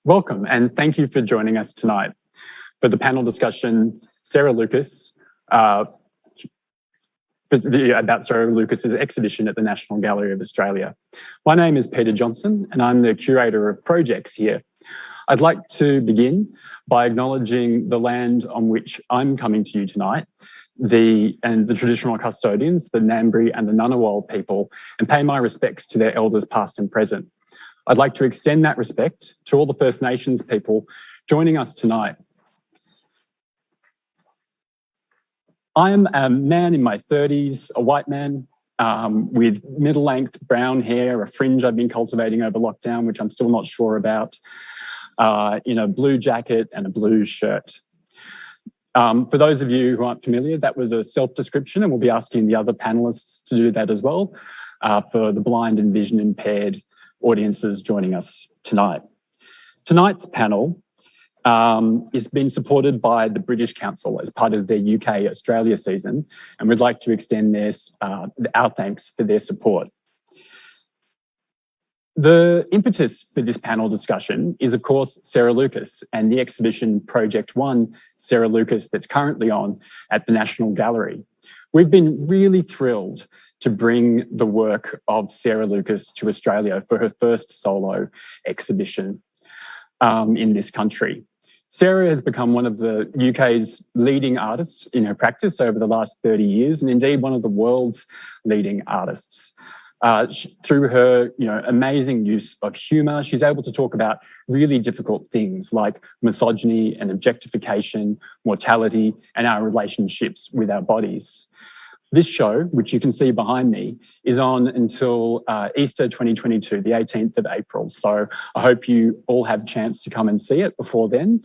Welcome, and thank you for joining us tonight for the panel discussion, Sarah Lucas, about Sarah Lucas's exhibition at the National Gallery of Australia. My name is Peter Johnson, and I'm the curator of projects here. I'd like to begin by acknowledging the land on which I'm coming to you tonight, the traditional custodians, the Ngambri and the Ngunnawal people, and pay my respects to their elders past and present. I'd like to extend that respect to all the First Nations people joining us tonight. I am a man in my 30s, a white man with middle-length brown hair, a fringe I've been cultivating over lockdown, which I'm still not sure about, in a blue jacket and a blue shirt. For those of you who aren't familiar, that was a self-description, and we'll be asking the other panelists to do that as well for the blind and vision impaired audiences joining us tonight. Tonight's panel is being supported by the British Council as part of their UK Australia season, and we'd like to extend our thanks for their support. The impetus for this panel discussion is, of course, Sarah Lucas and the exhibition Project One, Sarah Lucas, that's currently on at the National Gallery. We've been really thrilled to bring the work of Sarah Lucas to Australia for her first solo exhibition in this country. Sarah has become one of the UK's leading artists in her practice over the last 30 years, and indeed one of the world's leading artists. Through her amazing use of humour, she's able to talk about really difficult things like misogyny and objectification, mortality, and our relationships with our bodies. This show, which you can see behind me, is on until Easter 2022, the 18th of April. So I hope you all have a chance to come and see it before then.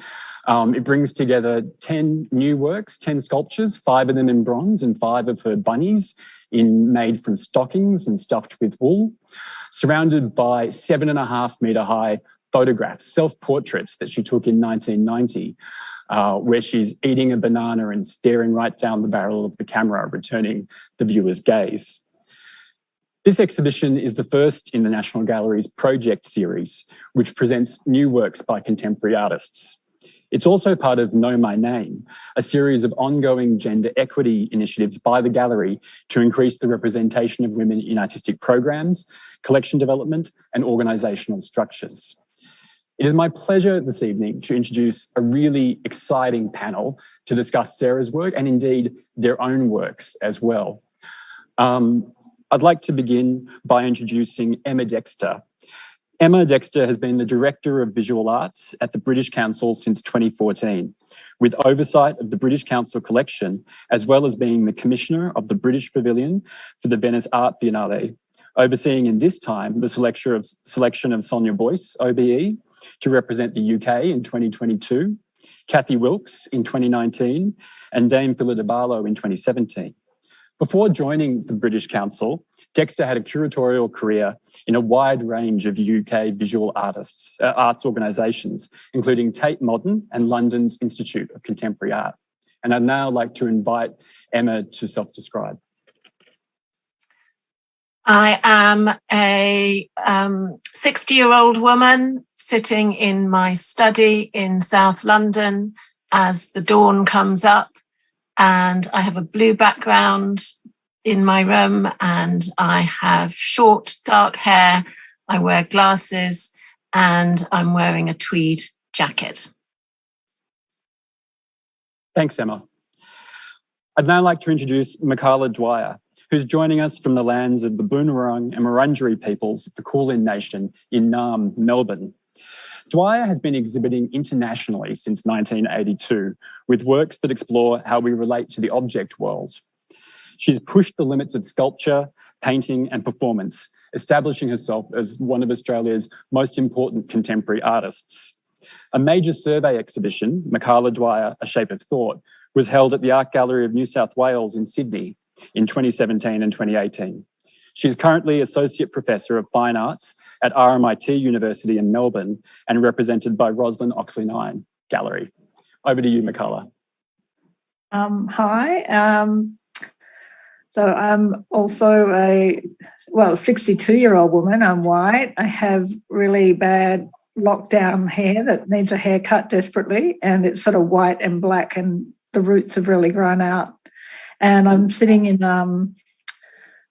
It brings together 10 new works, 10 sculptures, 5 of them in bronze and 5 of her bunnies made from stockings and stuffed with wool, surrounded by 7.5 metre high photographs, self-portraits that she took in 1990. Where she's eating a banana and staring right down the barrel of the camera, returning the viewer's gaze. This exhibition is the first in the National Gallery's project series, which presents new works by contemporary artists. It's also part of Know My Name, a series of ongoing gender equity initiatives by the gallery to increase the representation of women in artistic programs, collection development, and organisational structures. It is my pleasure this evening to introduce a really exciting panel to discuss Sarah's work and indeed their own works as well. I'd like to begin by introducing Emma Dexter. Emma Dexter has been the Director of Visual Arts at the British Council since 2014, with oversight of the British Council collection, as well as being the Commissioner of the British Pavilion for the Venice Biennale, overseeing in this time the selection of Sonia Boyce, OBE, to represent the UK in 2022, Cathy Wilkes in 2019, and Dame Philida Barlow in 2017. Before joining the British Council, Dexter had a curatorial career in a wide range of UK visual arts organisations, including Tate Modern and London's Institute of Contemporary Art. And I'd now like to invite Emma to self-describe. I am a 60-year-old woman sitting in my study in South London as the dawn comes up, and I have a blue background in my room, and I have short, dark hair, I wear glasses, and I'm wearing a tweed jacket. Thanks, Emma. I'd now like to introduce Mikala Dwyer, who's joining us from the lands of the Boonwurrung and Wurundjeri peoples of the Kulin Nation in Naarm, Melbourne. Dwyer has been exhibiting internationally since 1982 with works that explore how we relate to the object world. She's pushed the limits of sculpture, painting and performance, establishing herself as one of Australia's most important contemporary artists. A major survey exhibition, Mikala Dwyer, A Shape of Thought, was held at the Art Gallery of New South Wales in Sydney in 2017 and 2018. She's currently Associate Professor of Fine Arts at RMIT University in Melbourne and represented by Rosalind Oxley 9 Gallery. Over to you, Mikala. Hi. So I'm also a 62-year-old woman. I'm white. I have really bad lockdown hair that needs a haircut desperately, and it's sort of white and black and the roots have really grown out. And I'm sitting in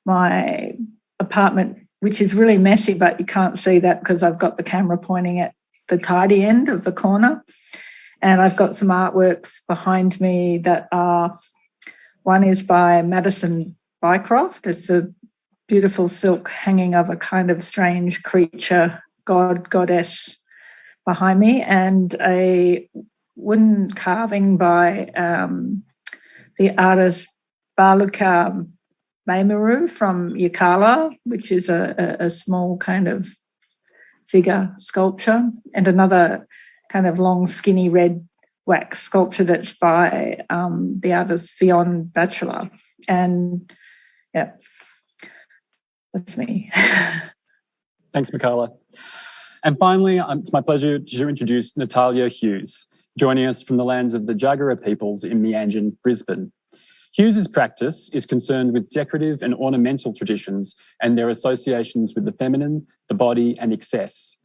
my apartment, which is really messy, but you can't see that because I've got the camera pointing at the tidy end of the corner. And I've got some artworks behind me that are, one is by Madison Bycroft. It's a beautiful silk hanging of a kind of strange creature, goddess behind me, and a wooden carving by the artist Baluka Maimuru from Mikala, which is a small kind of figure sculpture, and another kind of long, skinny red wax sculpture that's by the artist Fionn Batchelor. And yeah, that's me. Thanks, Mikala. And finally, it's my pleasure to introduce Natalya Hughes, joining us from the lands of the Jagera peoples in Meanjin, Brisbane. Hughes's practice is concerned with decorative and ornamental traditions and their associations with the feminine, the body, and excess.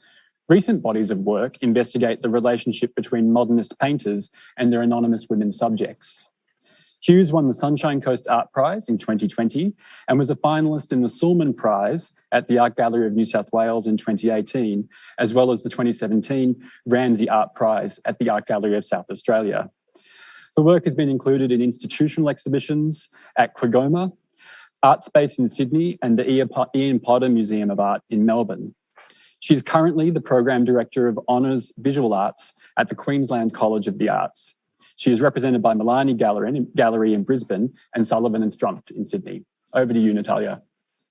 Recent bodies of work investigate the relationship between modernist painters and their anonymous women subjects. Hughes won the Sunshine Coast Art Prize in 2020 and was a finalist in the Sulman Prize at the Art Gallery of New South Wales in 2018, as well as the 2017 Ramsay Art Prize at the Art Gallery of South Australia. Her work has been included in institutional exhibitions at Quigoma, Art Space in Sydney, and the Ian Potter Museum of Art in Melbourne. She's currently the Program Director of Honours Visual Arts at the Queensland College of the Arts. She is represented by Milani Gallery in Brisbane and Sullivan and Strumpf in Sydney. Over to you, Natalya.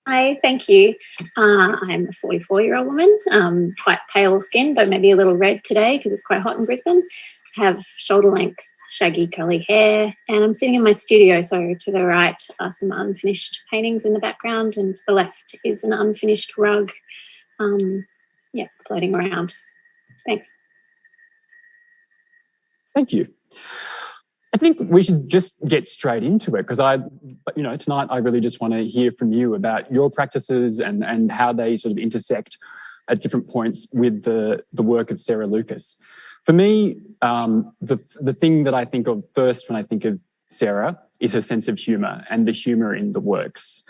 Hi, thank you. I'm a 44-year-old woman, quite pale-skinned, though maybe a little red today because it's quite hot in Brisbane. I have shoulder-length, shaggy, curly hair, and I'm sitting in my studio. So to the right are some unfinished paintings in the background, and to the left is an unfinished rug, floating around. Thanks. Thank you. I think we should just get straight into it because tonight I really just want to hear from you about your practices and how they sort of intersect at different points with the work of Sarah Lucas. For me, the thing that I think of first when I think of Sarah is her sense of humour and the humour in the works.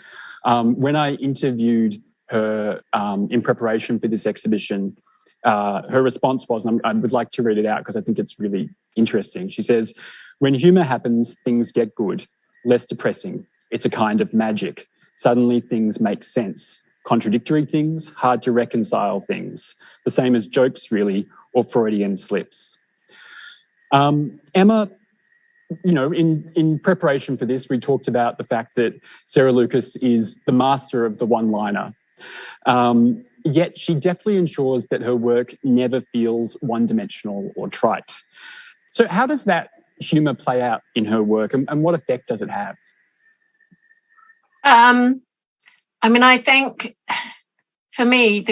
When I interviewed her in preparation for this exhibition, her response was, and I would like to read it out because I think it's really interesting. She says, "When humour happens, things get good, less depressing. It's a kind of magic. Suddenly things make sense. Contradictory things, hard to reconcile things. The same as jokes, really, or Freudian slips." Emma, in preparation for this, we talked about the fact that Sarah Lucas is the master of the one-liner. Yet she definitely ensures that her work never feels one-dimensional or trite. So how does that humour play out in her work, and what effect does it have? I think for me,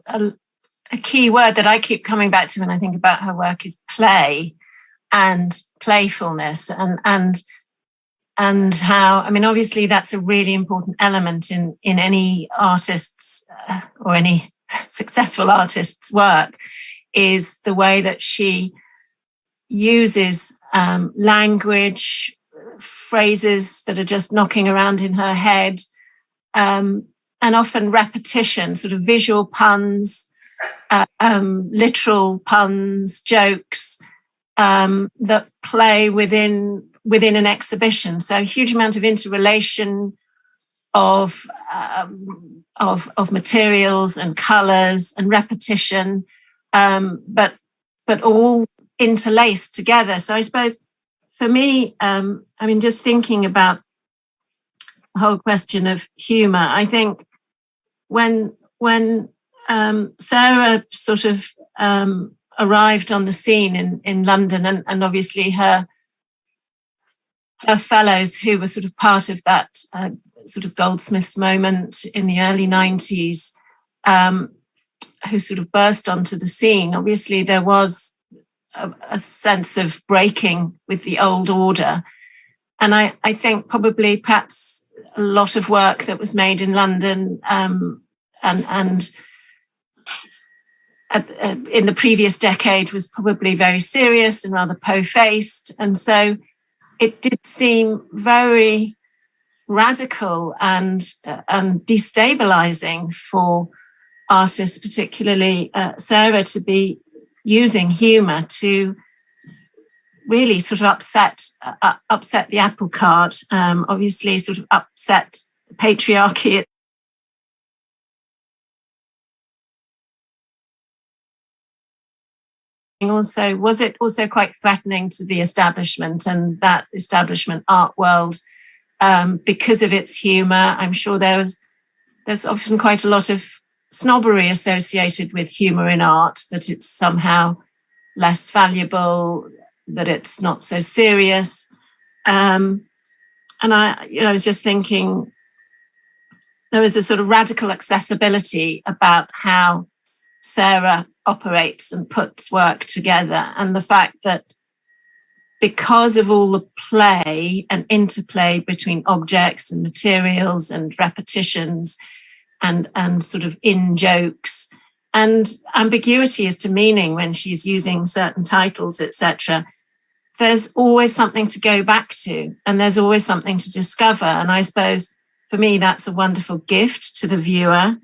a key word that I keep coming back to when I think about her work is play and playfulness, and how, obviously that's a really important element in any artist's or any successful artist's work, is the way that she uses language, phrases that are just knocking around in her head, and often repetition, sort of visual puns, literal puns, jokes that play within an exhibition. So a huge amount of interrelation of materials and colours and repetition, but all interlaced together. So I suppose for me, just thinking about the whole question of humour, I think when Sarah sort of arrived on the scene in London, and obviously her fellows who were sort of part of that sort of Goldsmiths moment in the early 90s, who sort of burst onto the scene, obviously there was a sense of breaking with the old order. And I think probably perhaps a lot of work that was made in London and in the previous decade was probably very serious and rather po-faced. And so it did seem very radical and destabilizing for artists, particularly Sarah, to be using humour to really sort of upset the apple cart, obviously sort of upset patriarchy. Also, was it also quite threatening to the establishment and that establishment art world because of its humour? I'm sure there's often quite a lot of snobbery associated with humour in art, that it's somehow less valuable, that it's not so serious. And I was just thinking there was a sort of radical accessibility about how Sarah operates and puts work together, and the fact that because of all the play and interplay between objects and materials and repetitions and sort of in-jokes and ambiguity as to meaning when she's using certain titles, etc., there's always something to go back to and there's always something to discover. And I suppose for me, that's a wonderful gift to the viewer.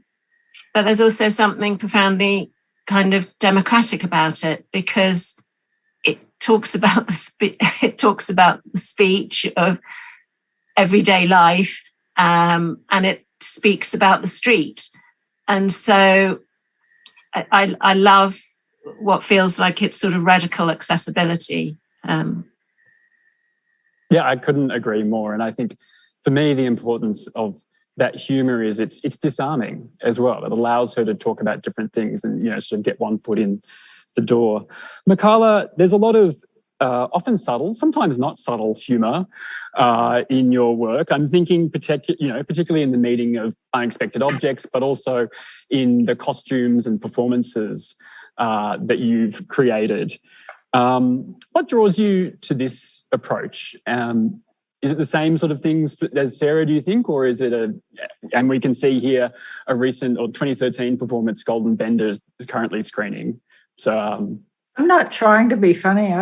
But there's also something profoundly kind of democratic about it, because it talks about the speech of everyday life, and it speaks about the street. And so I love what feels like it's sort of radical accessibility. Yeah, I couldn't agree more. And I think for me, the importance of that humour is it's disarming as well. It allows her to talk about different things and, sort of get one foot in the door. Mikala, there's a lot of often subtle, sometimes not subtle humour in your work. I'm thinking particularly in the meeting of unexpected objects, but also in the costumes and performances that you've created. What draws you to this approach? Is it the same sort of things as Sarah, do you think, or is it and we can see here a recent or 2013 performance, Golden Bender, is currently screening. So I'm not trying to be funny.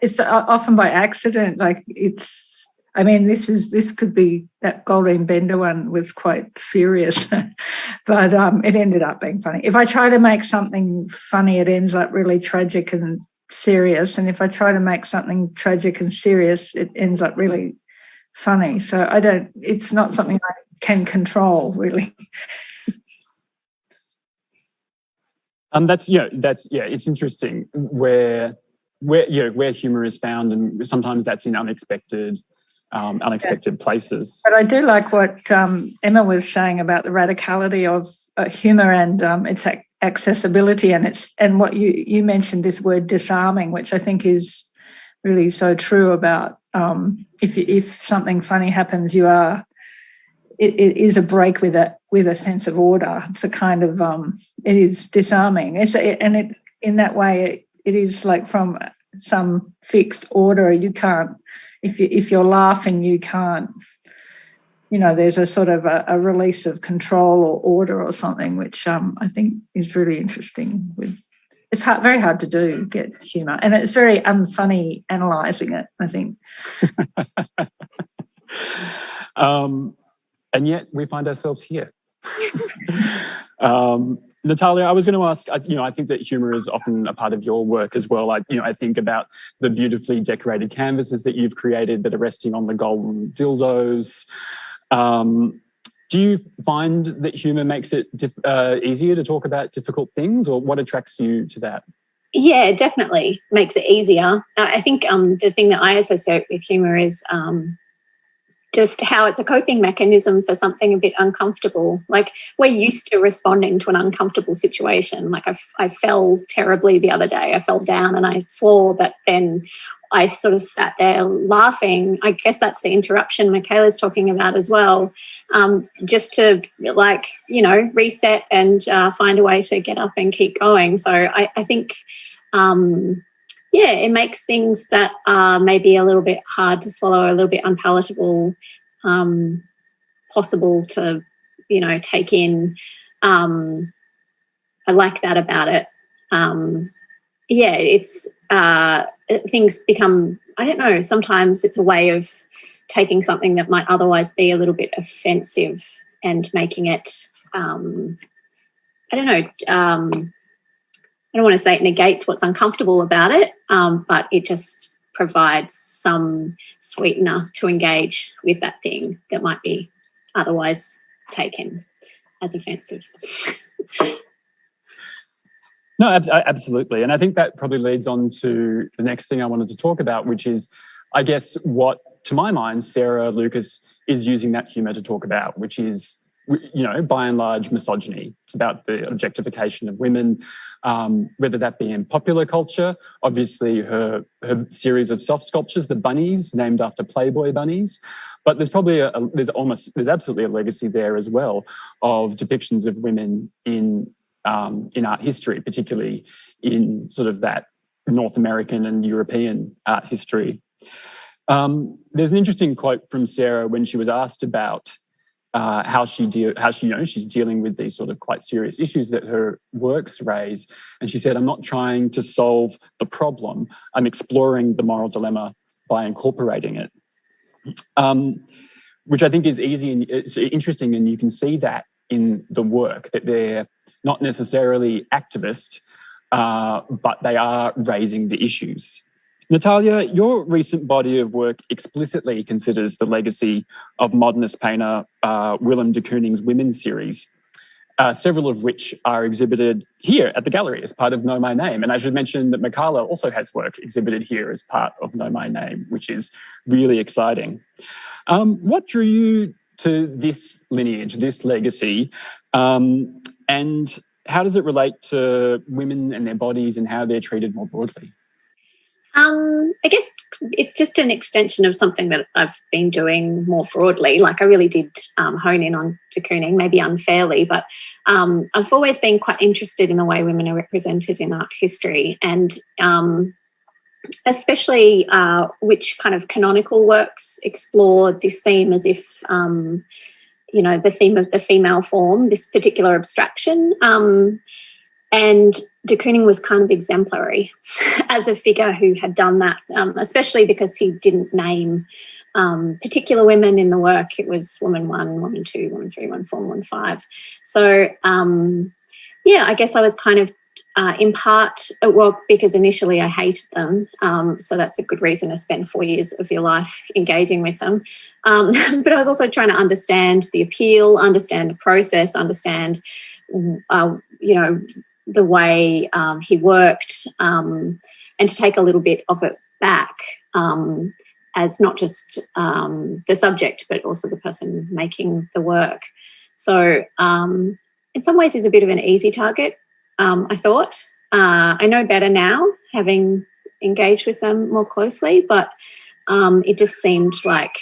It's often by accident. This could be, that Golden Bender one was quite serious, but it ended up being funny. If I try to make something funny, it ends up really tragic and serious. And if I try to make something tragic and serious, it ends up really funny. So it's not something I can control, really. It's interesting where humour is found, and sometimes that's in unexpected places. But I do like what Emma was saying about the radicality of humour and its accessibility, and what you mentioned, this word disarming, which I think is really so true about if something funny happens, it is a break with a sense of order. It's a kind of it is disarming. In that way it is like from some fixed order. You can't, if you're laughing, you can't. There's a sort of a release of control or order or something, which I think is really interesting. It's very hard to do, get humour, and it's very unfunny analysing it, I think. And yet we find ourselves here. Natalya, I was going to ask, I think that humour is often a part of your work as well. I think about the beautifully decorated canvases that you've created that are resting on the golden dildos. Do you find that humour makes it easier to talk about difficult things, or what attracts you to that? Yeah, it definitely makes it easier. I think the thing that I associate with humour is just how it's a coping mechanism for something a bit uncomfortable. Like, we're used to responding to an uncomfortable situation. Like, I fell terribly the other day. I fell down and I swore, but then I sort of sat there laughing. I guess that's the interruption Mikala's talking about as well, just to reset and find a way to get up and keep going. So I think, it makes things that are maybe a little bit hard to swallow, a little bit unpalatable, possible to, take in. I like that about it. yeah, it's things become, I don't know, sometimes it's a way of taking something that might otherwise be a little bit offensive and making it, I don't know, I don't want to say it negates what's uncomfortable about it, but it just provides some sweetener to engage with that thing that might be otherwise taken as offensive. No, absolutely. And I think that probably leads on to the next thing I wanted to talk about, which is, I guess, what, to my mind, Sarah Lucas is using that humour to talk about, which is, you know, by and large, misogyny. It's about the objectification of women, whether that be in popular culture. Obviously, her series of soft sculptures, the bunnies, named after Playboy bunnies. But there's probably there's absolutely a legacy there as well of depictions of women in art history, particularly in sort of that North American and European art history. There's an interesting quote from Sarah when she was asked about how she's dealing with these sort of quite serious issues that her works raise, and she said, "I'm not trying to solve the problem. I'm exploring the moral dilemma by incorporating it," which I think is easy and it's interesting, and you can see that in the work that they're not necessarily activist, but they are raising the issues. Natalya, your recent body of work explicitly considers the legacy of modernist painter Willem de Kooning's Women's series, several of which are exhibited here at the gallery as part of Know My Name. And I should mention that Mikala also has work exhibited here as part of Know My Name, which is really exciting. What drew you to this lineage, this legacy, and how does it relate to women and their bodies and how they're treated more broadly? I guess it's just an extension of something that I've been doing more broadly. Like, I really did hone in on de Kooning, maybe unfairly, but I've always been quite interested in the way women are represented in art history, and especially which kind of canonical works explore this theme as if, you know, the theme of the female form, this particular abstraction. And de Kooning was kind of exemplary as a figure who had done that, especially because he didn't name particular women in the work. It was woman 1, woman 2, woman 3, woman 4, woman 5. So, yeah, I guess I was kind of in part, well, because initially I hated them, so that's a good reason to spend 4 years of your life engaging with them. But I was also trying to understand the appeal, understand the process, understand, you know, the way he worked, and to take a little bit of it back as not just the subject, but also the person making the work. So in some ways he's a bit of an easy target, I thought. I know better now, having engaged with them more closely, but it just seemed like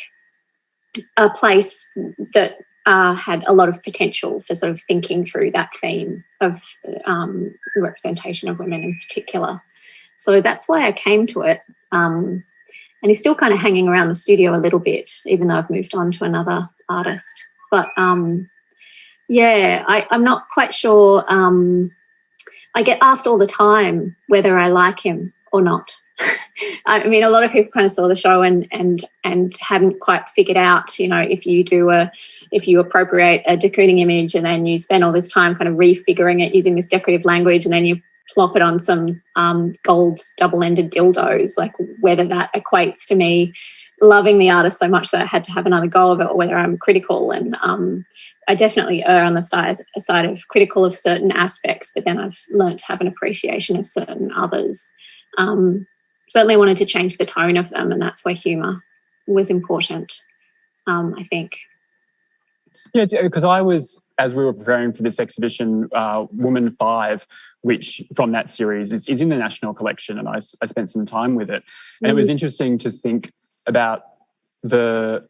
a place that had a lot of potential for sort of thinking through that theme of representation of women in particular. So that's why I came to it. And he's still kind of hanging around the studio a little bit, even though I've moved on to another artist. But yeah, I'm not quite sure. I get asked all the time whether I like him or not. I mean, a lot of people kind of saw the show and hadn't quite figured out, you know, if you appropriate a de Kooning image and then you spend all this time kind of refiguring it using this decorative language and then you plop it on some gold double-ended dildos, like whether that equates to me loving the artist so much that I had to have another go of it, or whether I'm critical. And I definitely err on the side of critical of certain aspects, but then I've learned to have an appreciation of certain others. Certainly wanted to change the tone of them, and that's where humour was important, I think. Yeah, because I was, as we were preparing for this exhibition, Woman 5, which from that series is in the National Collection, and I spent some time with it. And it was interesting to think about the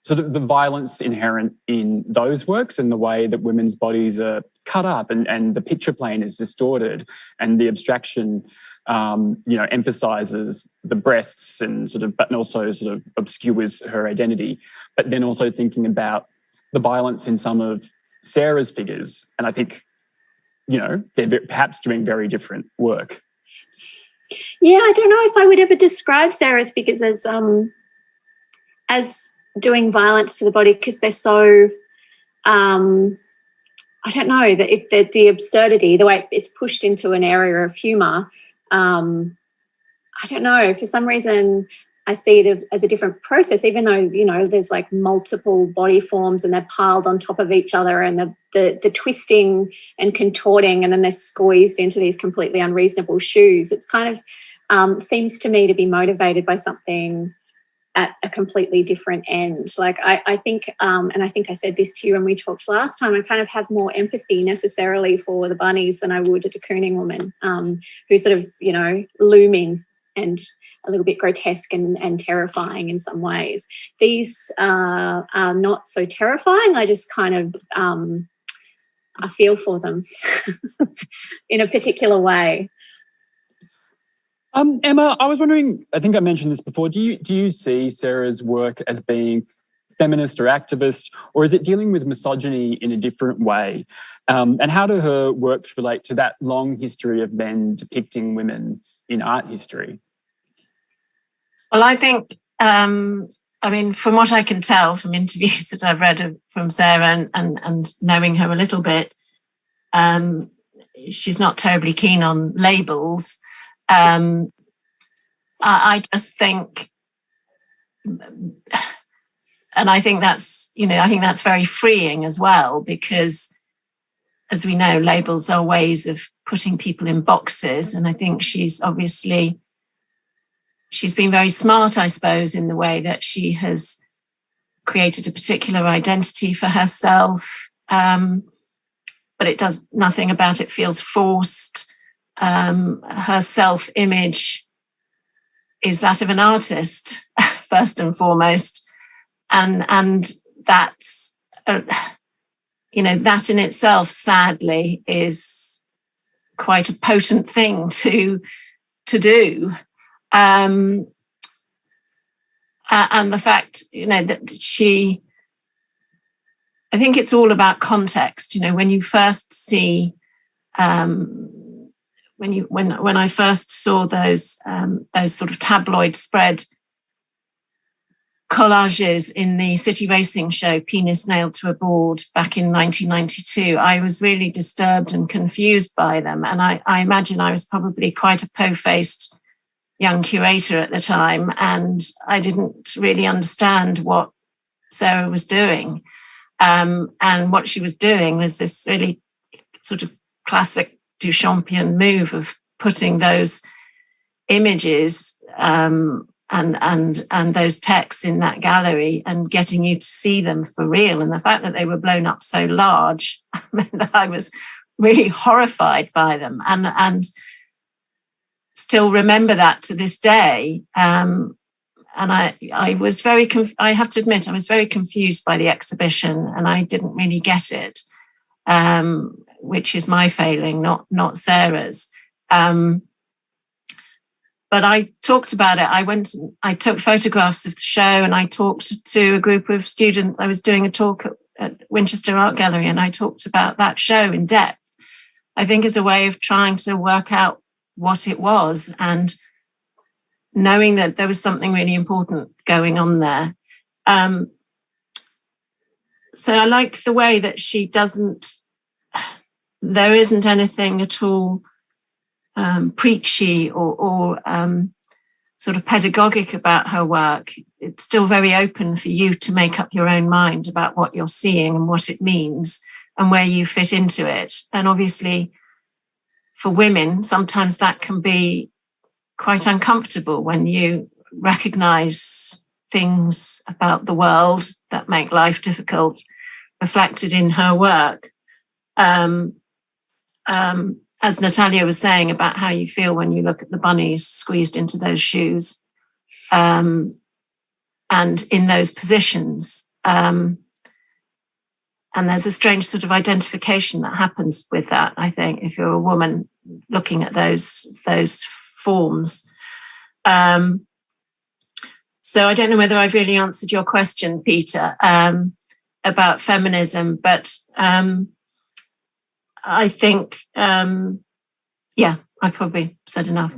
sort of the violence inherent in those works and the way that women's bodies are cut up and the picture plane is distorted, and the abstraction you know, emphasizes the breasts and sort of, but also sort of obscures her identity. But then also thinking about the violence in some of Sarah's figures. And I think they're perhaps doing very different work. Yeah, I don't know if I would ever describe Sarah's figures as doing violence to the body, because they're so, I don't know, the absurdity, the way it's pushed into an area of humour. I don't know, for some reason I see it as a different process, even though, there's like multiple body forms and they're piled on top of each other, and the twisting and contorting, and then they're squeezed into these completely unreasonable shoes. It's kind of seems to me to be motivated by something at a completely different end. Like I think, and I think I said this to you when we talked last time, I kind of have more empathy necessarily for the bunnies than I would a decooning woman, who's sort of, looming and a little bit grotesque and terrifying in some ways. These are not so terrifying. I just kind of, I feel for them in a particular way. Emma, I was wondering, I think I mentioned this before, do you see Sarah's work as being feminist or activist, or is it dealing with misogyny in a different way? And how do her works relate to that long history of men depicting women in art history? Well, I think, from what I can tell from interviews that I've read from Sarah and knowing her a little bit, she's not terribly keen on labels. I just think, and I think that's very freeing as well, because as we know, labels are ways of putting people in boxes. And I think she's been very smart, I suppose, in the way that she has created a particular identity for herself. But it does nothing about it feels forced. Her self-image is that of an artist, first and foremost, and that's that in itself, sadly, is quite a potent thing to do. And the fact, that I think it's all about context. When you first see. When I first saw those sort of tabloid spread collages in the city racing show Penis Nailed to a Board back in 1992, I was really disturbed and confused by them. And I imagine I was probably quite a po-faced young curator at the time, and I didn't really understand what Sarah was doing. And what she was doing was this really sort of classic Duchampian move of putting those images and those texts in that gallery and getting you to see them for real. And the fact that they were blown up so large meant that I was really horrified by them, and still remember that to this day. And I was I have to admit, I was very confused by the exhibition, and I didn't really get it. Which is my failing, not Sarah's. But I talked about it. I took photographs of the show, and I talked to a group of students. I was doing a talk at Winchester Art Gallery, and I talked about that show in depth, I think, as a way of trying to work out what it was, and knowing that there was something really important going on there. So I liked the way that there isn't anything at all preachy or sort of pedagogic about her work. It's still very open for you to make up your own mind about what you're seeing and what it means and where you fit into it. And obviously, for women, sometimes that can be quite uncomfortable when you recognize things about the world that make life difficult reflected in her work. As Natalya was saying about how you feel when you look at the bunnies squeezed into those shoes and in those positions. And there's a strange sort of identification that happens with that, I think, if you're a woman looking at those forms. So I don't know whether I've really answered your question, Peter, about feminism, but I think, yeah, I've probably said enough.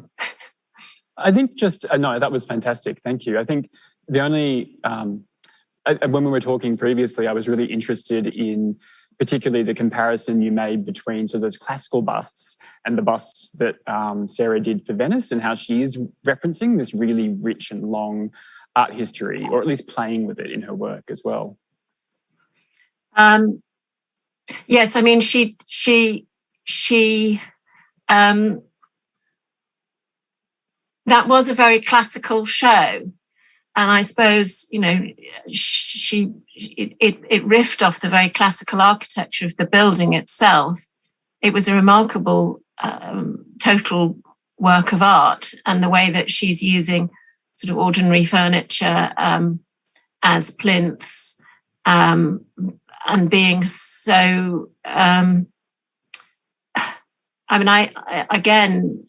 I think just, no, that was fantastic. Thank you. I think the only, when we were talking previously, I was really interested in particularly the comparison you made between sort of those classical busts and the busts that Sarah did for Venice, and how she is referencing this really rich and long art history, or at least playing with it in her work as well. Yes, I mean, she that was a very classical show. And I suppose, you know, it riffed off the very classical architecture of the building itself. It was a remarkable total work of art, and the way that she's using sort of ordinary furniture as plinths, and being so, I mean, again,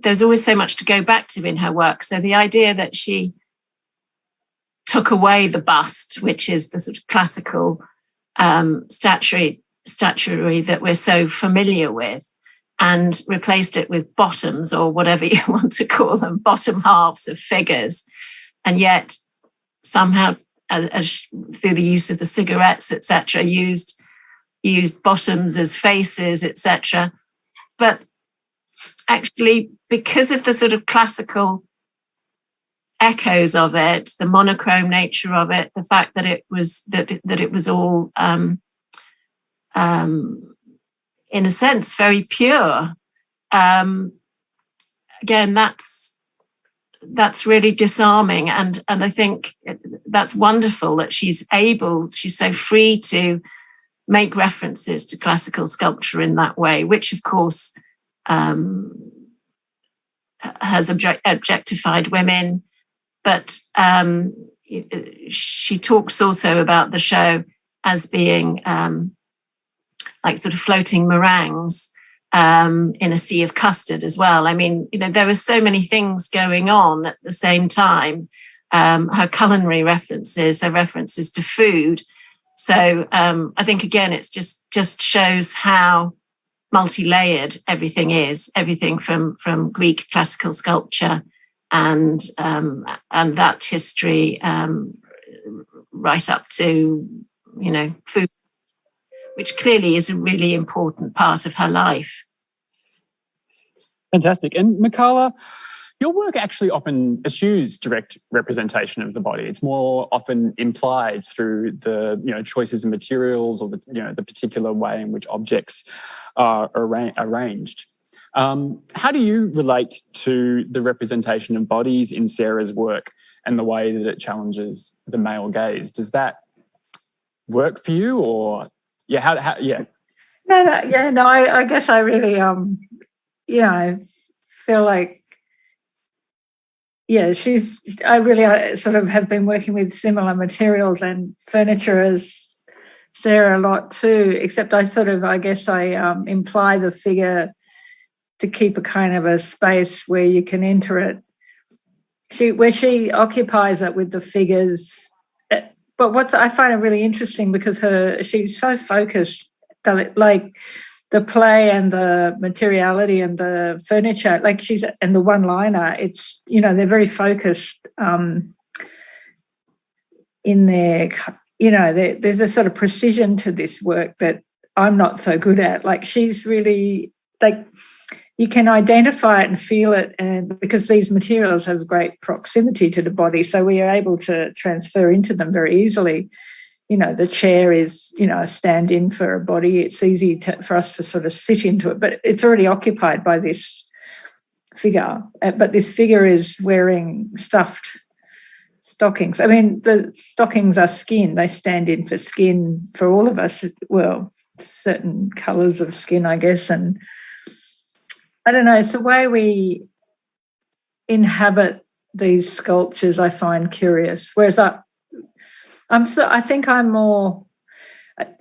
there's always so much to go back to in her work. So the idea that she took away the bust, which is the sort of classical statuary that we're so familiar with, and replaced it with bottoms, or whatever you want to call them, bottom halves of figures, and yet somehow, through the use of the cigarettes, etc., used bottoms as faces, etc. But actually, because of the sort of classical echoes of it, the monochrome nature of it, the fact that it was it was all in a sense very pure, again, that's really disarming, and I think that's wonderful that she's so free to make references to classical sculpture in that way, which of course has objectified women. But she talks also about the show as being like sort of floating meringues in a sea of custard as well. I mean, you know, there were so many things going on at the same time. Her culinary references, her references to food. So I think, again, it's just shows how multi-layered everything is, everything from Greek classical sculpture and that history right up to, you know, food, which clearly is a really important part of her life. Fantastic. And Mikala, your work actually often eschews direct representation of the body. It's more often implied through the, you know, choices of materials, or the, you know, the particular way in which objects are arranged. How do you relate to the representation of bodies in Sarah's work and the way that it challenges the male gaze? Does that work for you, or yeah? No, I guess I really I feel like, yeah, I really sort of have been working with similar materials and furniture as Sarah a lot too, except I guess I imply the figure to keep a kind of a space where you can enter it. She occupies it with the figures. But I find it really interesting because she's so focused, like the play and the materiality and the furniture, like and the one-liner, it's, you know, they're very focused in their, you know, there's a sort of precision to this work that I'm not so good at. Like, she's really, like, you can identify it and feel it, and because these materials have great proximity to the body, so we are able to transfer into them very easily. You know, the chair is, you know, a stand-in for a body. It's easy for us to sort of sit into it, but it's already occupied by this figure. But this figure is wearing stuffed stockings. I mean, the stockings are skin. They stand in for skin for all of us. Well, certain colours of skin, I guess, and I don't know, it's the way we inhabit these sculptures I find curious. Whereas I think I'm more,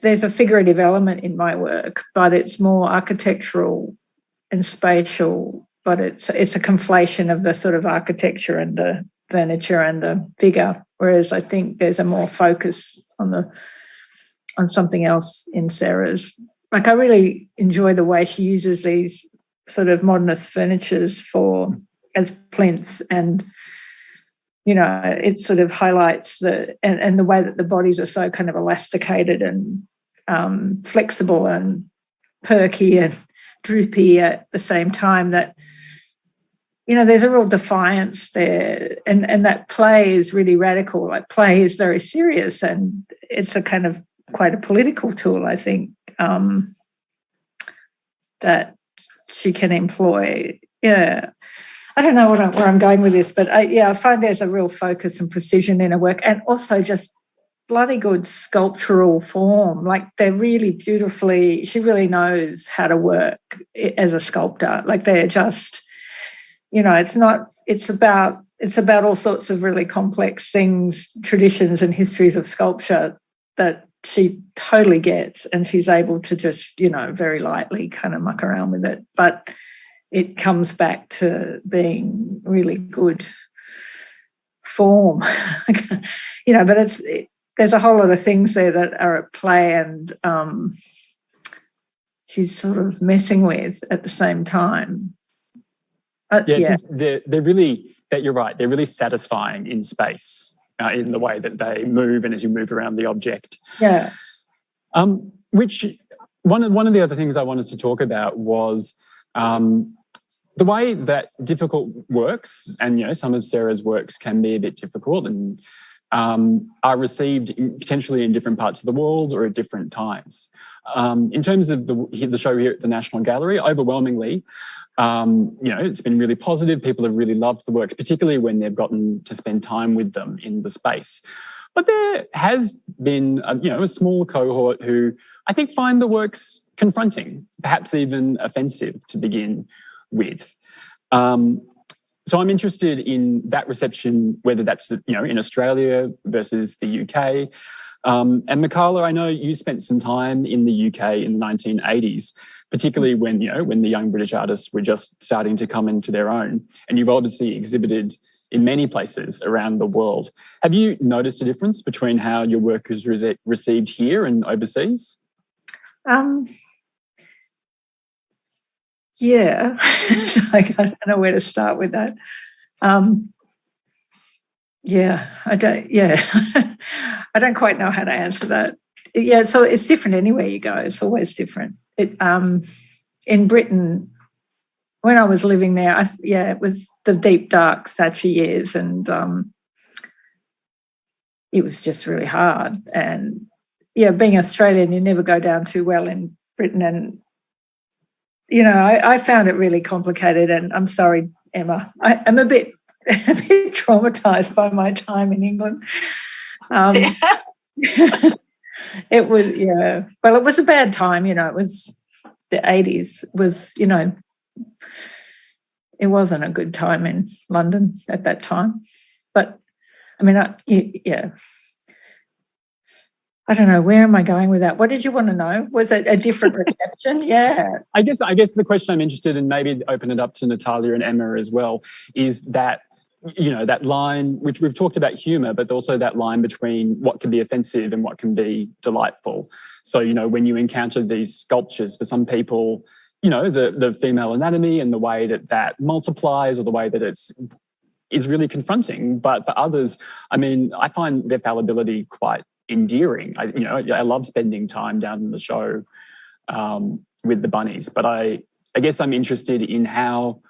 there's a figurative element in my work, but it's more architectural and spatial, but it's a conflation of the sort of architecture and the furniture and the figure. Whereas I think there's a more focus on something else in Sarah's like I really enjoy the way she uses these sort of modernist furnitures as plinths, and it sort of highlights the way that the bodies are so kind of elasticated and flexible and perky and droopy at the same time, that there's a real defiance there, and that play is really radical. Like, play is very serious, and it's a kind of quite a political tool, I think, that she can employ. Yeah. I don't know where I'm going with this, but I find there's a real focus and precision in her work, and also just bloody good sculptural form. Like, they're really beautifully, she really knows how to work as a sculptor. Like, they're just, it's about all sorts of really complex things, traditions and histories of sculpture that she totally gets, and she's able to just, very lightly kind of muck around with it. But it comes back to being really good form, but there's a whole lot of things there that are at play, and she's sort of messing with at the same time. They're really, that you're right, they're really satisfying in space, in the way that they move and as you move around the object. Yeah. Which one of the other things I wanted to talk about was the way that difficult works, and some of Sarah's works can be a bit difficult and are received potentially in different parts of the world or at different times. In terms of the show here at the National Gallery, overwhelmingly, it's been really positive. People have really loved the works, particularly when they've gotten to spend time with them in the space. But there has been, a small cohort who I think find the works confronting, perhaps even offensive to begin with. So I'm interested in that reception, whether that's, in Australia versus the UK. And Mikala, I know you spent some time in the UK in the 1980s, particularly when the young British artists were just starting to come into their own. And you've obviously exhibited in many places around the world. Have you noticed a difference between how your work is received here and overseas? Yeah, I don't know where to start with that. I don't quite know how to answer that. Yeah, so it's different anywhere you go. It's always different. In Britain, when I was living there, it was the deep, dark Thatcher years, and it was just really hard. And being Australian, you never go down too well in Britain, and I found it really complicated. And I'm sorry, Emma, I'm a bit traumatized by my time in England. It was, well, it was a bad time, it was the 80s, it wasn't a good time in London at that time. But I mean, I don't know, where am I going with that? What did you want to know? Was it a different reception? Yeah. I guess the question I'm interested in, maybe open it up to Natalya and Emma as well, is that, that line, which we've talked about humour, but also that line between what can be offensive and what can be delightful. So, when you encounter these sculptures, for some people, the female anatomy and the way that multiplies, or the way that is really confronting. But for others, I mean, I find their fallibility quite endearing. I love spending time down in the show with the bunnies, but I guess I'm interested in how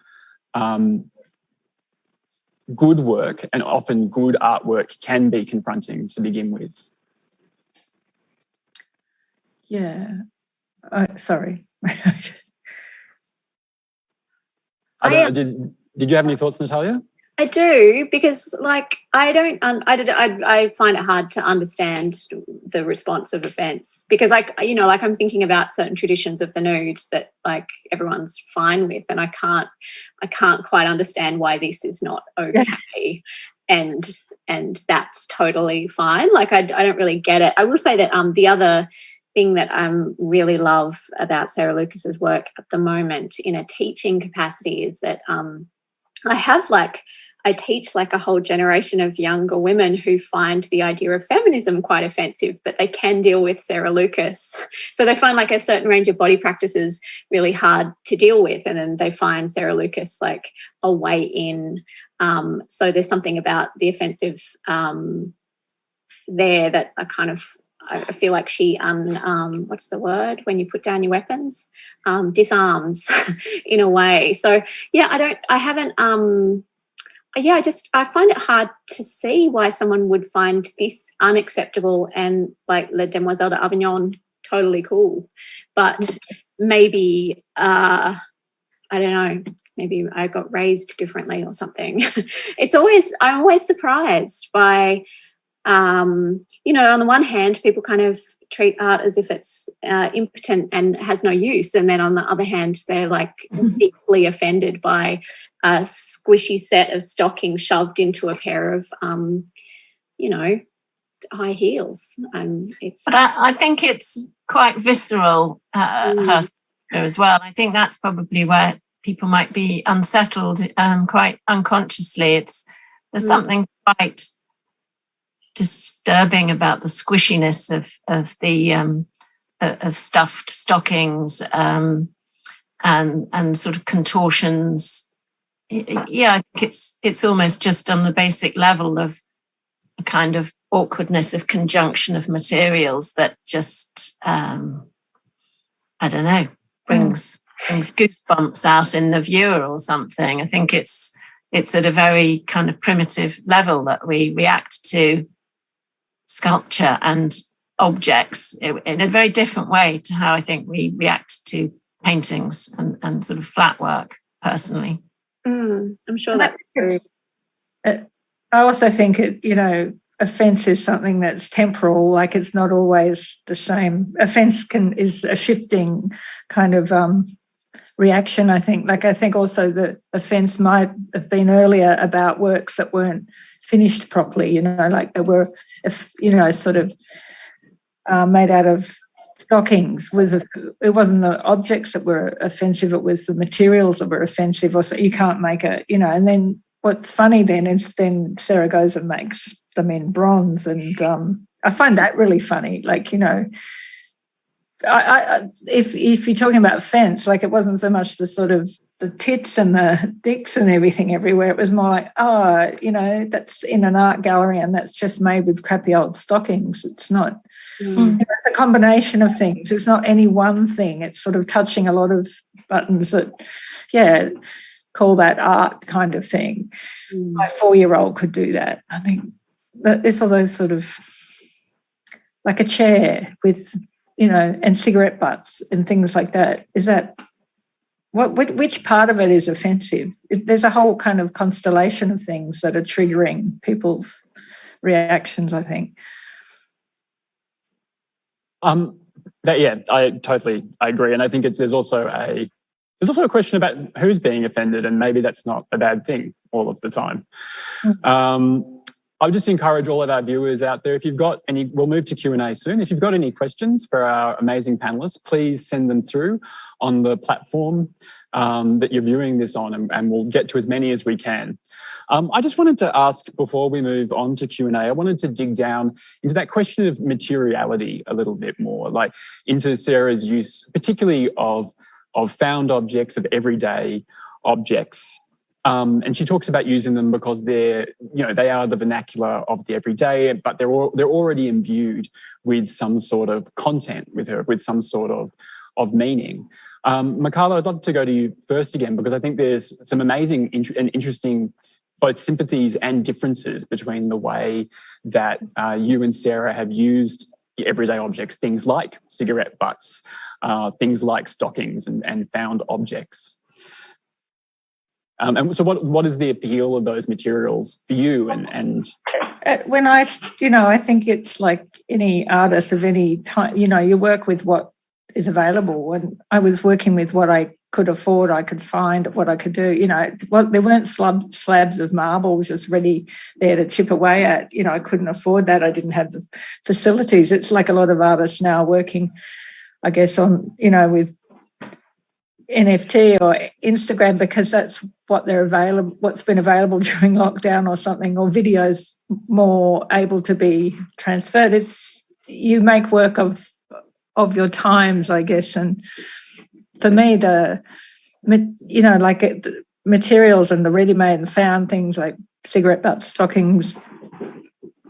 good work, and often good artwork, can be confronting to begin with. Yeah. Sorry. I don't know, did you have any thoughts, Natalya? I do, because I find it hard to understand the response of offence, because I'm thinking about certain traditions of the nude that everyone's fine with, and I can't quite understand why this is not okay, and that's totally fine. I don't really get it. I will say that the other thing that I really love about Sarah Lucas's work at the moment in a teaching capacity is that I have I teach like a whole generation of younger women who find the idea of feminism quite offensive, but they can deal with Sarah Lucas. So they find like a certain range of body practices really hard to deal with, and then they find Sarah Lucas like a way in. So there's something about the offensive there that I feel like she what's the word when you put down your weapons? Disarms in a way. So yeah, I find it hard to see why someone would find this unacceptable and like La Demoiselle d'Avignon totally cool. But maybe, I don't know, maybe I got raised differently or something. I'm always surprised by, on the one hand, people kind of treat art as if it's impotent and has no use. And then on the other hand, they're like deeply offended by a squishy set of stockings shoved into a pair of, high heels. But I think it's quite visceral her as well. I think that's probably where people might be unsettled quite unconsciously. There's something quite disturbing about the squishiness of stuffed stockings and sort of contortions. Yeah, I think it's almost just on the basic level of a kind of awkwardness of conjunction of materials that just I don't know, brings goosebumps out in the viewer or something. I think it's at a very kind of primitive level that we react to sculpture and objects in a very different way to how I think we react to paintings and sort of flat work personally. I'm sure that's true. I also think offence is something that's temporal, like it's not always the same. Offence is a shifting kind of reaction, I think. Like I think also the offence might have been earlier about works that weren't finished properly, like they were, sort of made out of stockings. It wasn't the objects that were offensive, it was the materials that were offensive. Or so you can't make and then what's funny then is then Sarah goes and makes them in bronze, and I find that really funny. Like, if you're talking about offence, like it wasn't so much the sort of the tits and the dicks and everything everywhere. It was more like, that's in an art gallery and that's just made with crappy old stockings. It's not, it's a combination of things. It's not any one thing. It's sort of touching a lot of buttons that, call that art kind of thing. My 4-year-old could do that. I think it's all those sort of, like a chair with, and cigarette butts and things like that. Is that, which part of it is offensive? There's a whole kind of constellation of things that are triggering people's reactions, I think. I totally agree, and I think there's also a question about who's being offended, and maybe that's not a bad thing all of the time. I'll just encourage all of our viewers out there, if you've got any, we'll move to Q&A soon. If you've got any questions for our amazing panellists, please send them through on the platform that you're viewing this on, and we'll get to as many as we can. I just wanted to ask, before we move on to Q&A, I wanted to dig down into that question of materiality a little bit more, like into Sarah's use, particularly of found objects, of everyday objects. And she talks about using them because they are the vernacular of the everyday, but they're already imbued with some sort of content with some sort of meaning. Mikala, I'd love to go to you first again, because I think there's some amazing and interesting both sympathies and differences between the way that you and Sarah have used everyday objects, things like cigarette butts, things like stockings and found objects. And so what is the appeal of those materials for you? And when I think it's like any artist of any time, you work with what is available. When I was working with what I could afford, I could find what I could do. There weren't slabs of marble just ready there to chip away at. I couldn't afford that. I didn't have the facilities. It's like a lot of artists now working, I guess, on, with NFT or Instagram because that's what what's been available during lockdown or something, or videos more able to be transferred. You make work of your times, I guess. And for me, the materials and the ready-made and found things like cigarette butts, stockings,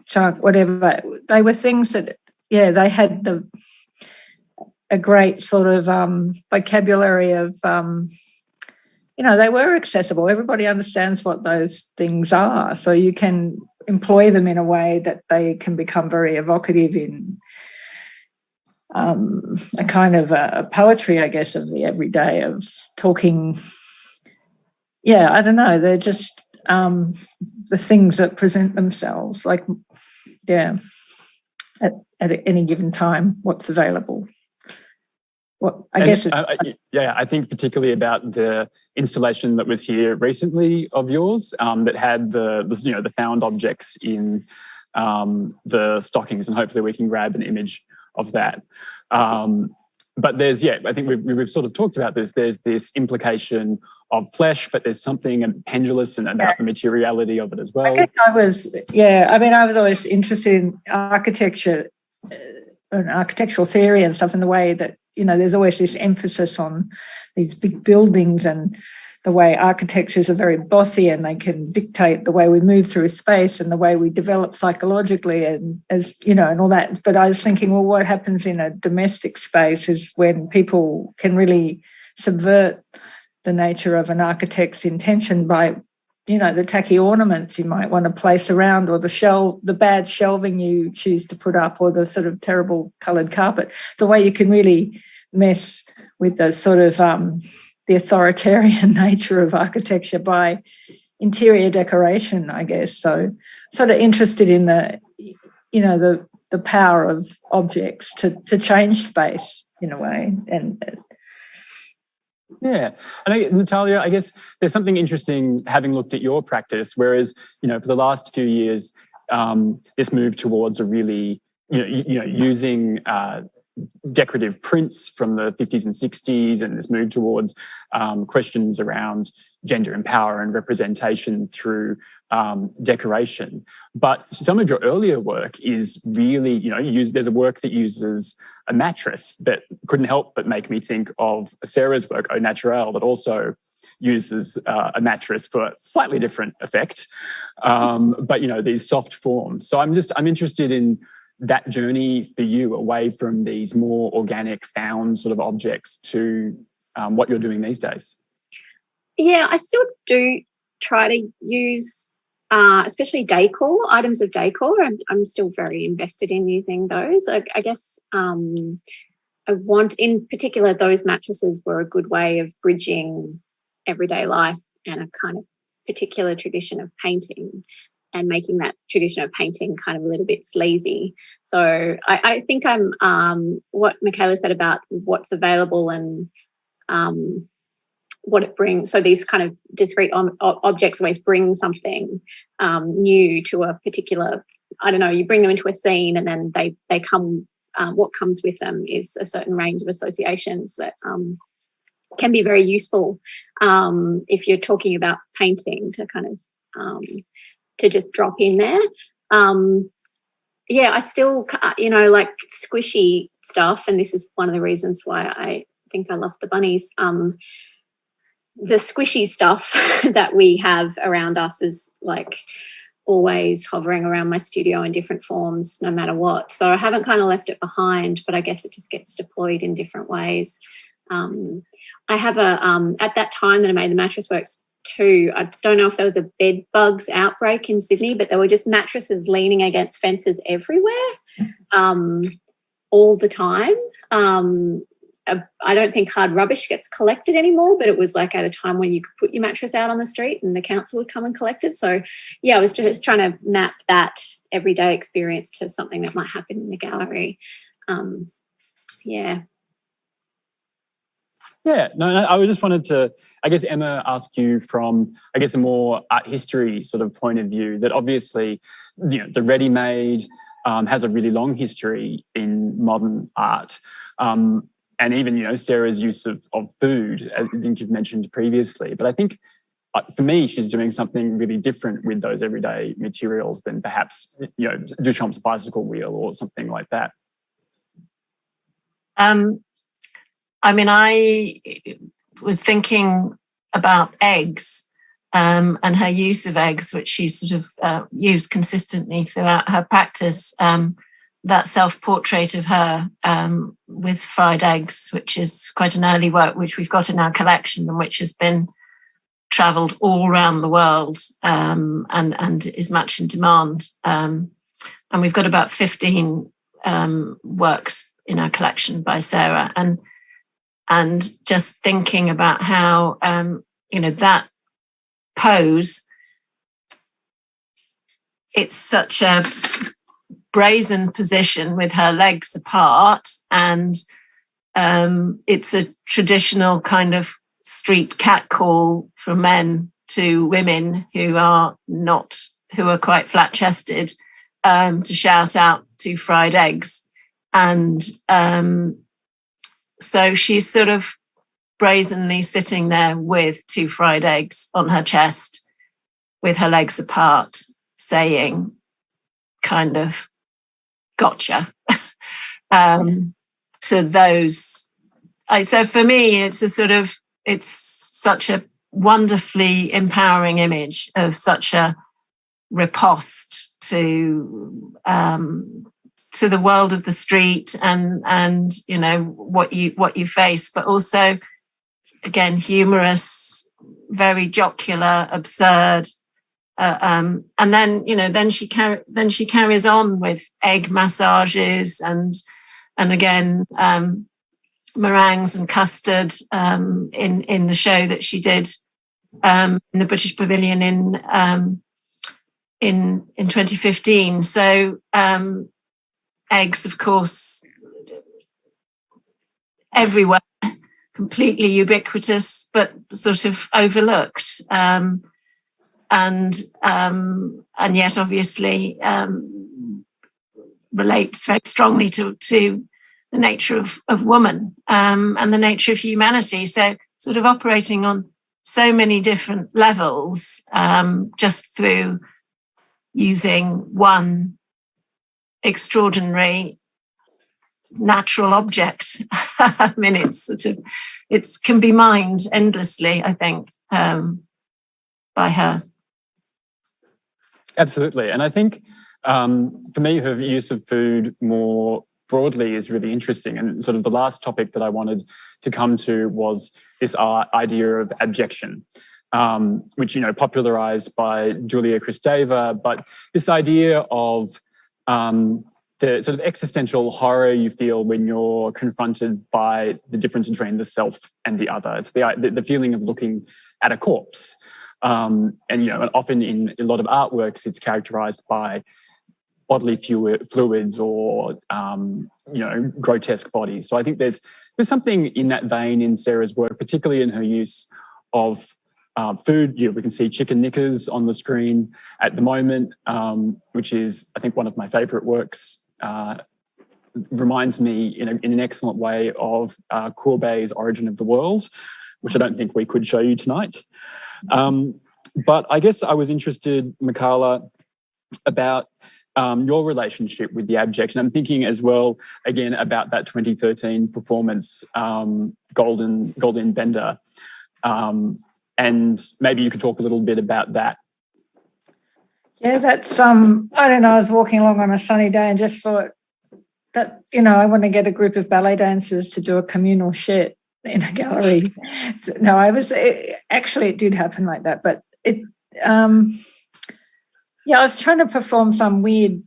chunk, whatever, they were things that, they had a great sort of vocabulary of, they were accessible. Everybody understands what those things are. So you can employ them in a way that they can become very evocative in a kind of a poetry, I guess, of the everyday, of talking. Yeah, I don't know. They're just the things that present themselves, like, at any given time, what's available. I think particularly about the installation that was here recently of yours that had the found objects in the stockings, and hopefully we can grab an image of that. But there's, I think we've sort of talked about this. There's this implication of flesh, but there's something pendulous and about the materiality of it as well. I was always interested in architecture and architectural theory and stuff, in the way that, there's always this emphasis on these big buildings and the way architectures are very bossy and they can dictate the way we move through space and the way we develop psychologically and all that. But I was thinking, well, what happens in a domestic space is when people can really subvert the nature of an architect's intention by, the tacky ornaments you might want to place around, or the bad shelving you choose to put up, or the sort of terrible coloured carpet, the way you can really mess with the sort of the authoritarian nature of architecture by interior decoration, I guess. So sort of interested in the power of objects to change space in a way. And Natalya, I guess there's something interesting having looked at your practice, whereas, for the last few years, this move towards a really, using decorative prints from the 50s and 60s, and this move towards questions around gender and power and representation through decoration. But some of your earlier work is really, there's a work that uses a mattress that couldn't help but make me think of Sarah's work, Au Naturel, that also uses a mattress for a slightly different effect, but these soft forms. So I'm interested in that journey for you away from these more organic, found sort of objects to what you're doing these days. Yeah, I still do try to use, especially items of decor. I'm still very invested in using those. I guess I want, in particular, those mattresses were a good way of bridging everyday life and a kind of particular tradition of painting, and making that tradition of painting kind of a little bit sleazy. So I think I'm what Mikala said about what's available and what it brings. So these kind of discrete objects always bring something new to a particular, you bring them into a scene, and then they come, what comes with them is a certain range of associations that can be very useful if you're talking about painting, to kind of to just drop in there. I still, like squishy stuff, and this is one of the reasons why I think I love the bunnies. The squishy stuff that we have around us is like always hovering around my studio in different forms, no matter what. So I haven't kind of left it behind, but I guess it just gets deployed in different ways. I have at that time that I made the mattress works too, I don't know if there was a bed bugs outbreak in Sydney, but there were just mattresses leaning against fences everywhere, all the time. I don't think hard rubbish gets collected anymore, but it was like at a time when you could put your mattress out on the street and the council would come and collect it. So I was just trying to map that everyday experience to something that might happen in the gallery. I just wanted to, Emma, ask you from, a more art history sort of point of view, that obviously, the ready-made has a really long history in modern art. and even, you know, Sarah's use of food, I think you've mentioned previously. But I think for me, she's doing something really different with those everyday materials than perhaps, you know, Duchamp's bicycle wheel or something like that. I mean, I was thinking about eggs and her use of eggs, which she sort of used consistently throughout her practice. That self-portrait of her with fried eggs, which is quite an early work, which we've got in our collection and which has been travelled all around the world and is much in demand. And we've got about 15 works in our collection by Sarah. And just thinking about how, you know, that pose, it's such a brazen position with her legs apart, and it's a traditional kind of street catcall from men to women who are quite flat-chested, to shout out to fried eggs. And so she's sort of brazenly sitting there with 2 fried eggs on her chest with her legs apart, saying kind of gotcha to those. So for me, it's such a wonderfully empowering image of such a riposte to the world of the street and you know what you face, but also again humorous, very jocular, absurd. And then, you know, then she carries on with egg massages and again meringues and custard in the show that she did in the British Pavilion in 2015. So eggs, of course, everywhere, completely ubiquitous, but sort of overlooked. And yet obviously relates very strongly to the nature of woman and the nature of humanity. So sort of operating on so many different levels just through using one extraordinary natural object. I mean, it can be mined endlessly, I think, by her. Absolutely. And I think for me, her use of food more broadly is really interesting. And sort of the last topic that I wanted to come to was this idea of abjection, which, you know, popularized by Julia Kristeva, but this idea of the sort of existential horror you feel when you're confronted by the difference between the self and the other. It's the feeling of looking at a corpse. And, you know, and often in a lot of artworks, it's characterized by bodily fluids or, you know, grotesque bodies. So I think there's something in that vein in Sarah's work, particularly in her use of food. You know, we can see chicken knickers on the screen at the moment, which is, I think, one of my favorite works. Reminds me in an excellent way of Courbet's Origin of the World, which I don't think we could show you tonight. But I guess I was interested, Mikala, about your relationship with the abjection. I'm thinking as well, again, about that 2013 performance, Golden Bender. And maybe you could talk a little bit about that. Yeah, that's, I don't know, I was walking along on a sunny day and just thought that, you know, I want to get a group of ballet dancers to do a communal shit in a gallery. So, no, actually it did happen like that, but yeah, I was trying to perform some weird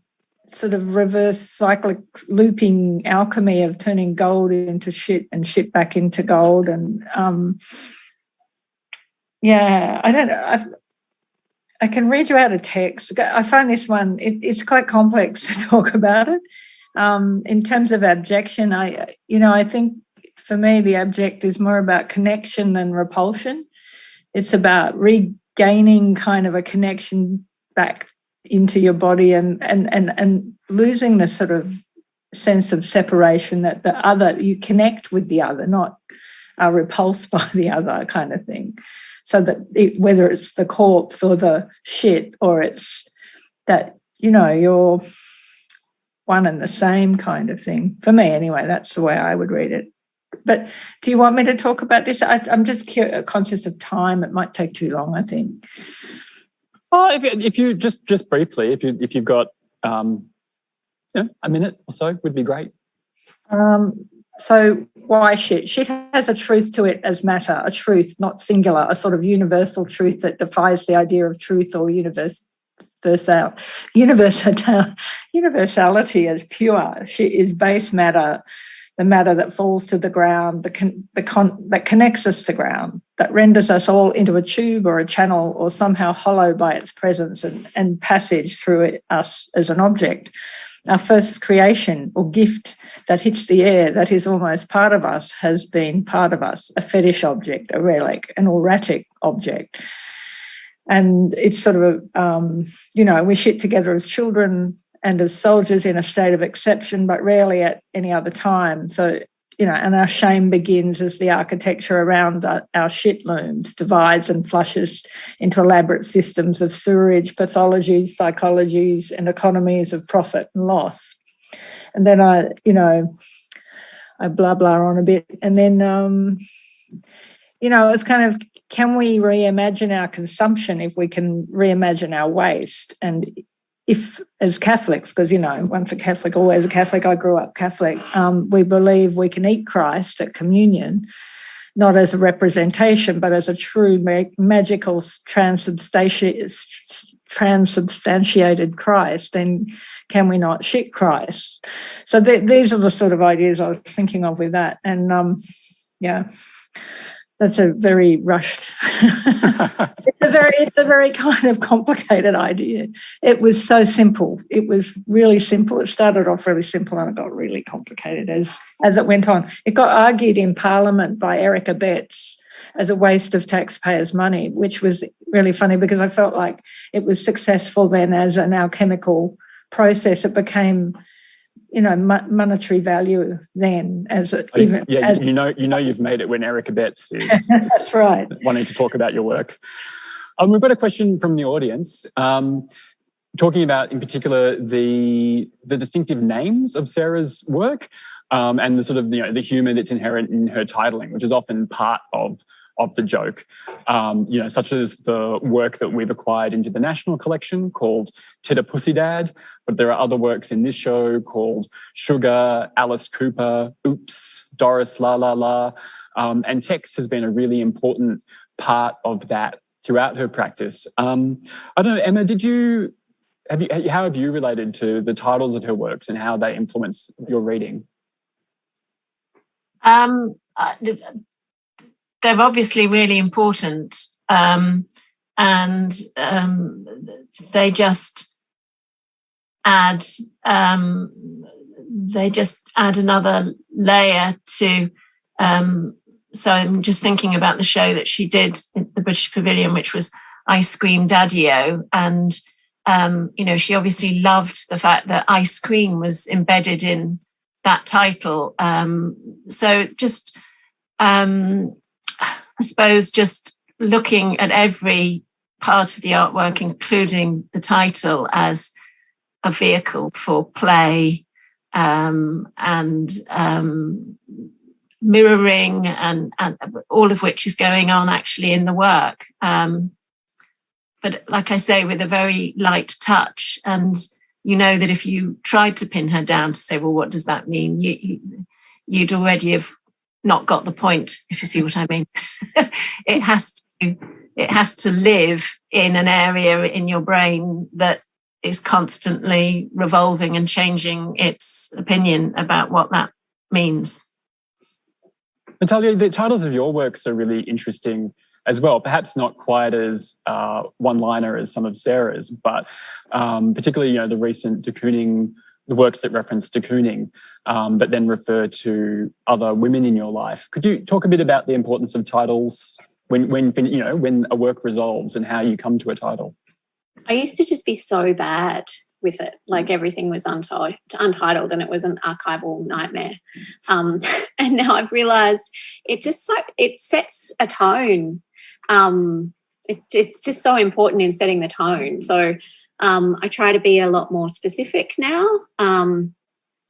sort of reverse cyclic looping alchemy of turning gold into shit and shit back into gold. And yeah, I don't know. I can read you out a text. I find this one, it's quite complex to talk about it. In terms of abjection, I think for me, the abject is more about connection than repulsion. It's about regaining kind of a connection back into your body and losing the sort of sense of separation, that the other, you connect with the other, not are repulsed by the other kind of thing. So that whether it's the corpse or the shit, or it's that, you're one and the same kind of thing. For me, anyway, that's the way I would read it. But do you want me to talk about this? I'm just conscious of time. It might take too long, I think. Oh, if you just briefly, if you've got a minute or so, would be great. So why shit? Shit has a truth to it as matter, a truth, not singular, a sort of universal truth that defies the idea of truth or universality as pure. Shit is base matter, the matter that falls to the ground, that connects us to ground, that renders us all into a tube or a channel, or somehow hollow by its presence and passage through us as an object. Our first creation or gift that hits the air, that is almost part of us, has been part of us, a fetish object, a relic, an auratic object. And it's sort of, we shit together as children and as soldiers in a state of exception, but rarely at any other time. So, and our shame begins as the architecture around our shit looms, divides and flushes into elaborate systems of sewerage, pathologies, psychologies, and economies of profit and loss. And then I blah on a bit. And then, it's kind of, can we reimagine our consumption if we can reimagine our waste? And if, as Catholics, because, once a Catholic, always a Catholic, I grew up Catholic, we believe we can eat Christ at communion, not as a representation, but as a true magical transubstantiated Christ, then can we not shit Christ? So these are the sort of ideas I was thinking of with that. And, that's a very rushed, it's a very kind of complicated idea. It was so simple. It was really simple. It started off really simple and it got really complicated as it went on. It got argued in Parliament by Erica Betts as a waste of taxpayers' money, which was really funny because I felt like it was successful then as an alchemical process. It became monetary value then you've made it when Erica Betts is that's right, wanting to talk about your work. We've got a question from the audience talking about in particular the distinctive names of Sarah's work and the sort of the humour that's inherent in her titling, which is often part of the joke, such as the work that we've acquired into the National Collection called Titter Pussy Dad, but there are other works in this show called Sugar, Alice Cooper, Oops, Doris La La La, and text has been a really important part of that throughout her practice. I don't know, Emma, how have you related to the titles of her works and how they influence your reading? They're obviously really important, and they just add another layer to. So I'm just thinking about the show that she did at the British Pavilion, which was I Scream Daddio, and she obviously loved the fact that ice cream was embedded in that title. So just. I suppose just looking at every part of the artwork, including the title, as a vehicle for play and mirroring and all of which is going on actually in the work. But like I say, with a very light touch. And that if you tried to pin her down to say, well, what does that mean? You'd already have not got the point, if you see what I mean. It has to live in an area in your brain that is constantly revolving and changing its opinion about what that means. Natalya, the titles of your works are really interesting as well, perhaps not quite as one-liner as some of Sarah's, but particularly, the recent de Kooning, the works that reference de Kooning, but then refer to other women in your life. Could you talk a bit about the importance of titles when a work resolves and how you come to a title? I used to just be so bad with it. Like everything was untitled and it was an archival nightmare. And now I've realised it sets a tone. It's just so important in setting the tone. So I try to be a lot more specific now.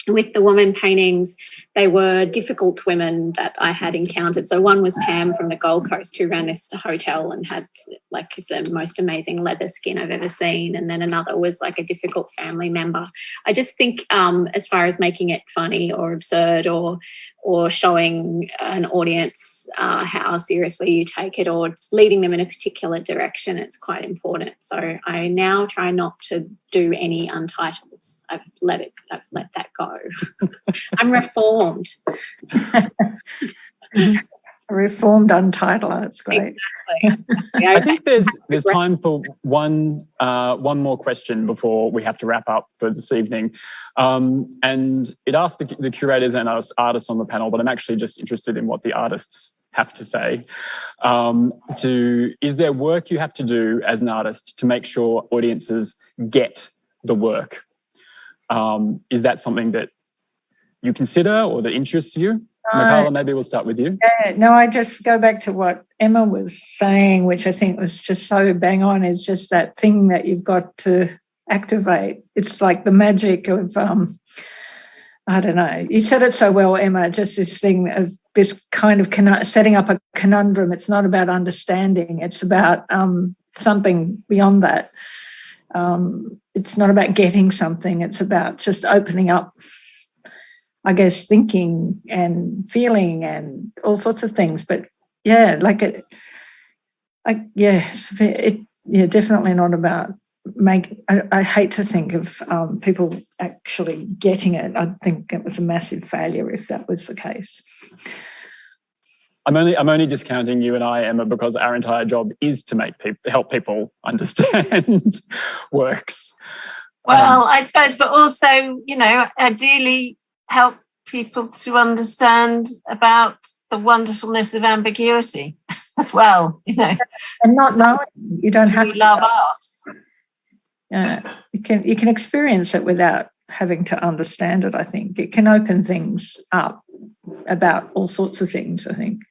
With the woman paintings, they were difficult women that I had encountered. So one was Pam from the Gold Coast, who ran this hotel and had like the most amazing leather skin I've ever seen. And then another was like a difficult family member. I just think as far as making it funny or absurd or showing an audience how seriously you take it or leading them in a particular direction, it's quite important. So I now try not to do any untitles. I've let that go. I'm reformed. A reformed untitler. That's great. Exactly. I think there's time for one more question before we have to wrap up for this evening. And it asked the curators and us artists on the panel, but I'm actually just interested in what the artists have to say. Is there work you have to do as an artist to make sure audiences get the work? Is that something that you consider or that interests you? Mikala, maybe we'll start with you. Yeah, no, I just go back to what Emma was saying, which I think was just so bang on, is just that thing that you've got to activate. It's like the magic of, I don't know, you said it so well, Emma, just this thing of this kind of setting up a conundrum. It's not about understanding, it's about something beyond that. It's not about getting something, it's about just opening up, I guess, thinking and feeling and all sorts of things. But yeah, definitely not about I hate to think of people actually getting it. I think it was a massive failure if that was the case. I'm only discounting you and I, Emma, because our entire job is to help people understand works. Well, I suppose, but also, ideally help people to understand about the wonderfulness of ambiguity as well, And not knowing, you don't have to love art. Yeah, you can experience it without having to understand it, I think. It can open things up about all sorts of things, I think.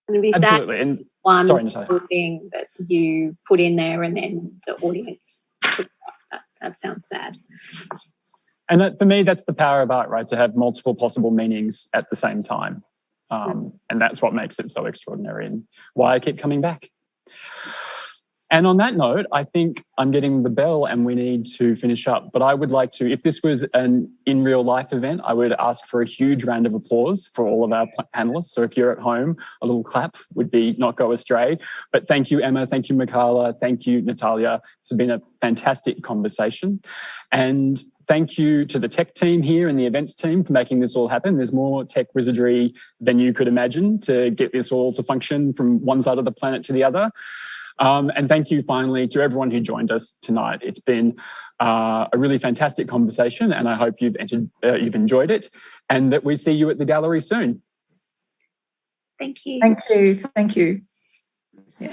And it'd be absolutely. sad And one sorry, thing that you put in there and then the audience took that sounds sad. And for me, that's the power of art, right? To have multiple possible meanings at the same time. And that's what makes it so extraordinary and why I keep coming back. And on that note, I think I'm getting the bell and we need to finish up. But I would like to, if this was an in real life event, I would ask for a huge round of applause for all of our panelists. So if you're at home, a little clap would be not go astray. But thank you, Emma. Thank you, Mikala. Thank you, Natalya. This has been a fantastic conversation. And thank you to the tech team here and the events team for making this all happen. There's more tech wizardry than you could imagine to get this all to function from one side of the planet to the other. And thank you finally to everyone who joined us tonight. It's been a really fantastic conversation and I hope you've enjoyed it and that we see you at the gallery soon. Thank you. Thank you. Yeah.